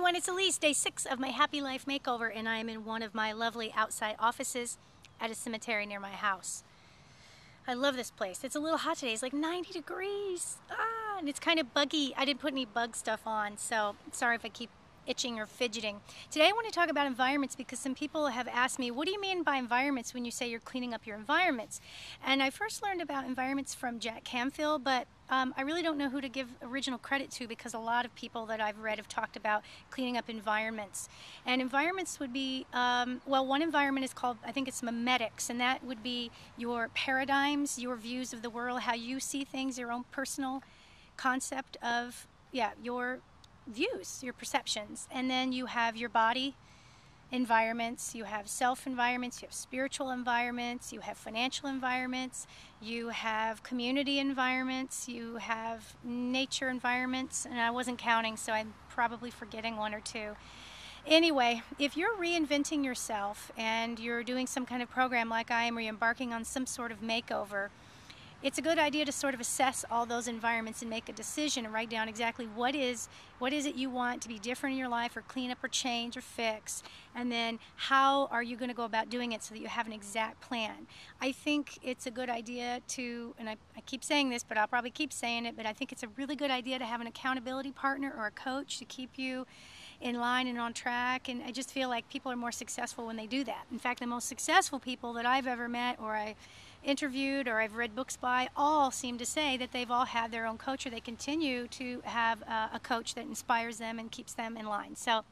everyone, it's Elise, day 6 of my Happy Life Makeover, and I am in one of my lovely outside offices at a cemetery near my house. I love this place. It's a little hot today. It's like 90 degrees. And it's kind of buggy. I didn't put any bug stuff on, so sorry if I keep itching or fidgeting. Today I want to talk about environments because some people have asked me, what do you mean by environments when you say you're cleaning up your environments? And I first learned about environments from Jack Canfield, but I really don't know who to give original credit to because a lot of people that I've read have talked about cleaning up environments. And environments would be, well, one environment is called, I think it's memetics, and that would be your paradigms, your views of the world, how you see things, your own personal concept of, your views, your perceptions. And then you have your body environments, you have self environments, you have spiritual environments, you have financial environments, you have community environments, you have nature environments, and I wasn't counting, so I'm probably forgetting one or two. Anyway, if you're reinventing yourself and you're doing some kind of program like I am, or you're embarking on some sort of makeover, it's a good idea to sort of assess all those environments and make a decision and write down exactly what is it you want to be different in your life, or clean up or change or fix, and then how are you going to go about doing it so that you have an exact plan. I think it's a good idea to, and I keep saying this, but I'll probably keep saying it, but I think it's a really good idea to have an accountability partner or a coach to keep you in line and on track, and I just feel like people are more successful when they do that. In fact, the most successful people that I've ever met, or I interviewed, or I've read books by, all seem to say that they've all had their own coach, or they continue to have a coach that inspires them and keeps them in line. So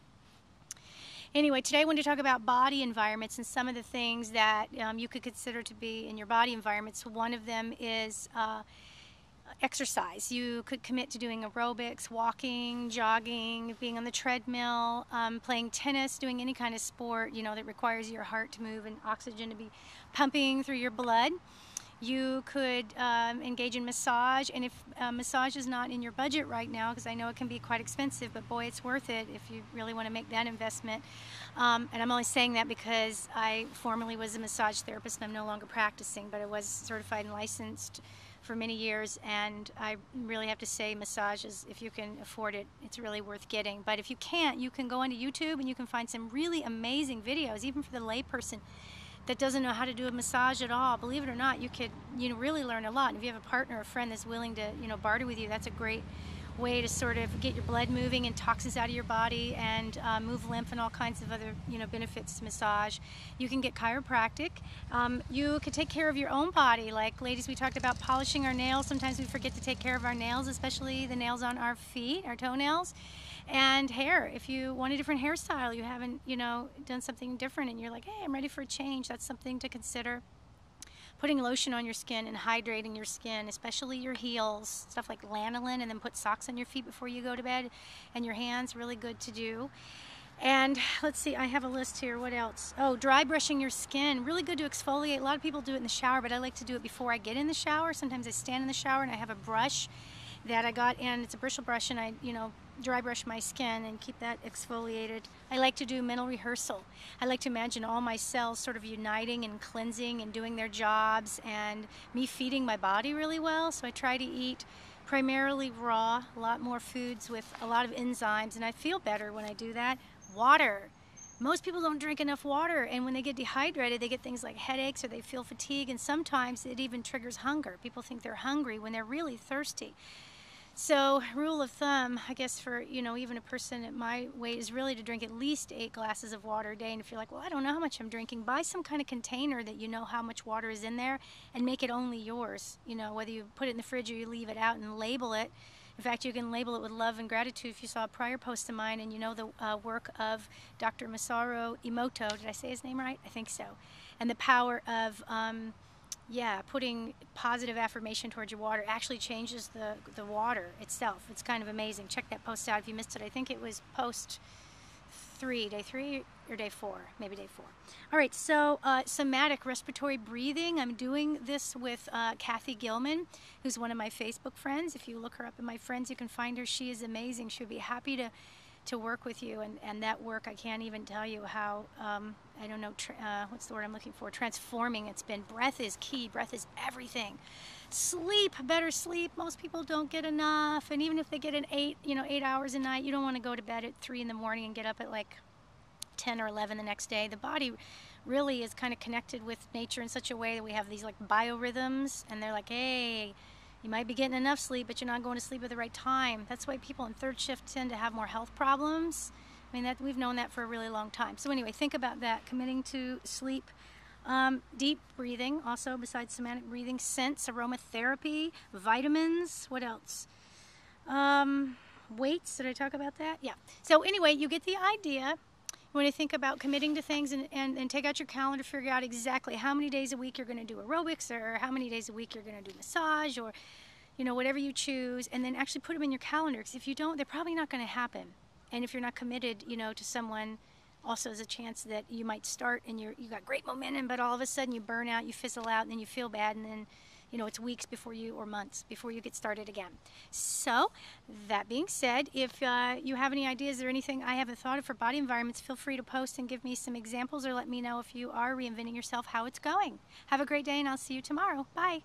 anyway, today I want to talk about body environments and some of the things that you could consider to be in your body environments. One of them is exercise. You could commit to doing aerobics, walking, jogging, being on the treadmill, playing tennis, doing any kind of sport, that requires your heart to move and oxygen to be pumping through your blood. You could engage in massage, and if massage is not in your budget right now, because I know it can be quite expensive, but boy, it's worth it if you really want to make that investment. And I'm only saying that because I formerly was a massage therapist and I'm no longer practicing, but I was certified and licensed for many years, and I really have to say massages, if you can afford it, it's really worth getting. But if you can't, you can go onto YouTube and you can find some really amazing videos, even for the layperson that doesn't know how to do a massage at all. Believe it or not, you could really learn a lot. And if you have a partner or a friend that's willing to barter with you, that's a great way to sort of get your blood moving and toxins out of your body, and move lymph and all kinds of other benefits to massage. You can get chiropractic. You could take care of your own body, like ladies, we talked about polishing our nails. Sometimes we forget to take care of our nails, especially the nails on our feet, our toenails. And hair, if you want a different hairstyle, you haven't done something different and you're like, hey, I'm ready for a change, that's something to consider. Putting lotion on your skin and hydrating your skin, especially your heels, stuff like lanolin, and then put socks on your feet before you go to bed, and your hands, really good to do. And let's see, I have a list here. What else? Oh, dry brushing your skin, really good to exfoliate. A lot of people do it in the shower, but I like to do it before I get in the shower. Sometimes I stand in the shower and I have a brush that I got, and it's a bristle brush, and I dry brush my skin and keep that exfoliated. I like to do mental rehearsal. I like to imagine all my cells sort of uniting and cleansing and doing their jobs, and me feeding my body really well. So I try to eat primarily raw, a lot more foods with a lot of enzymes, and I feel better when I do that. Water. Most people don't drink enough water, and when they get dehydrated, they get things like headaches, or they feel fatigue, and sometimes it even triggers hunger. People think they're hungry when they're really thirsty. So, rule of thumb, I guess, for even a person at my weight, is really to drink at least 8 glasses of water a day. And if you're like, well, I don't know how much I'm drinking, buy some kind of container that you know how much water is in there, and make it only yours. Whether you put it in the fridge or you leave it out, and label it. In fact, you can label it with love and gratitude. If you saw a prior post of mine and you know the work of Dr. Masaru Emoto, did I say his name right? I think so. And the power of putting positive affirmation towards your water actually changes the water itself. It's kind of amazing. Check that post out if you missed it. I think it was post 3, day 3 or day 4, maybe day 4. All right, so somatic respiratory breathing. I'm doing this with Kathy Gilman, who's one of my Facebook friends. If you look her up in my friends, you can find her. She is amazing. She would be happy to to work with you, and that work, I can't even tell you how, I don't know, what's the word I'm looking for, transforming it's been. Breath is key. Breath is everything. Sleep, better sleep. Most people don't get enough, and even if they get 8 hours a night, you don't want to go to bed at 3 in the morning and get up at like 10 or 11 the next day. The body really is kind of connected with nature in such a way that we have these like biorhythms, and they're like, hey, you might be getting enough sleep, but you're not going to sleep at the right time. That's why people in third shift tend to have more health problems. I mean, that we've known that for a really long time. So anyway, think about that, committing to sleep. Deep breathing, also besides somatic breathing, scents, aromatherapy, vitamins, what else? Weights, did I talk about that? Yeah. So anyway, you get the idea. You want to think about committing to things and take out your calendar, figure out exactly how many days a week you're going to do aerobics, or how many days a week you're going to do massage, or, you know, whatever you choose, and then actually put them in your calendar, because if you don't, they're probably not going to happen. And if you're not committed, you know, to someone, also there's a chance that you might start and you got great momentum, but all of a sudden you burn out, you fizzle out, and then you feel bad, and then, you know, it's weeks before you, or months before you get started again. So that being said, if you have any ideas or anything I haven't thought of for body environments, feel free to post and give me some examples, or let me know if you are reinventing yourself, how it's going. Have a great day, and I'll see you tomorrow. Bye.